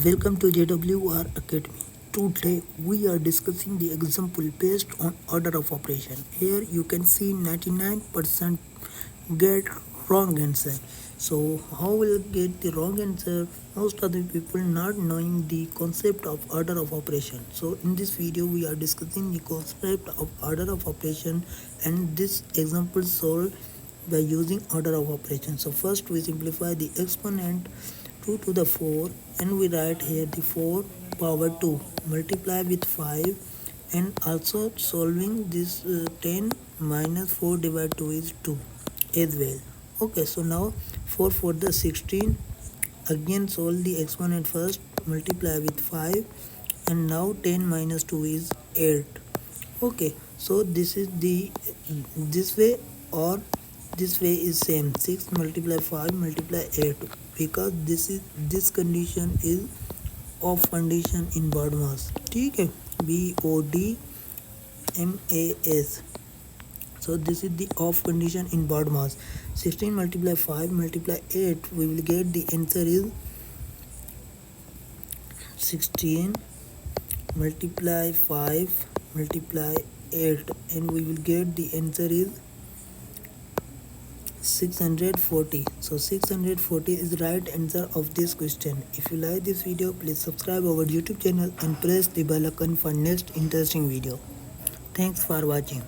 Welcome to JWR Academy. Today we are discussing the example based on order of operation. Here you can see 99% get wrong answer. So how will get the wrong answer? Most of the people not knowing the concept of order of operation. So in this video we are discussing the concept of order of operation, and this example solved by using order of operation. So first we simplify the exponent 2 to the 4, and we write here the 4 power 2 multiply with 5, and also solving this 10 minus 4 divided 2 is 2 as well. Okay, so now 4 for the 16, again solve the exponent first, multiply with 5, and now 10 minus 2 is 8. Okay, so this is the this way, or this way is same, 6 multiply 5 multiply 8, because this condition is off condition in BODMAS. ठीक है, BODMAS. So this is the off condition in BODMAS. 16 multiply 5 multiply 8, we will get the answer is 16 multiply 5 multiply 8, and we will get the answer is 640. So 640 is the right answer of this question. If you like this video, please subscribe our YouTube channel and press the bell icon for next interesting video. Thanks for watching.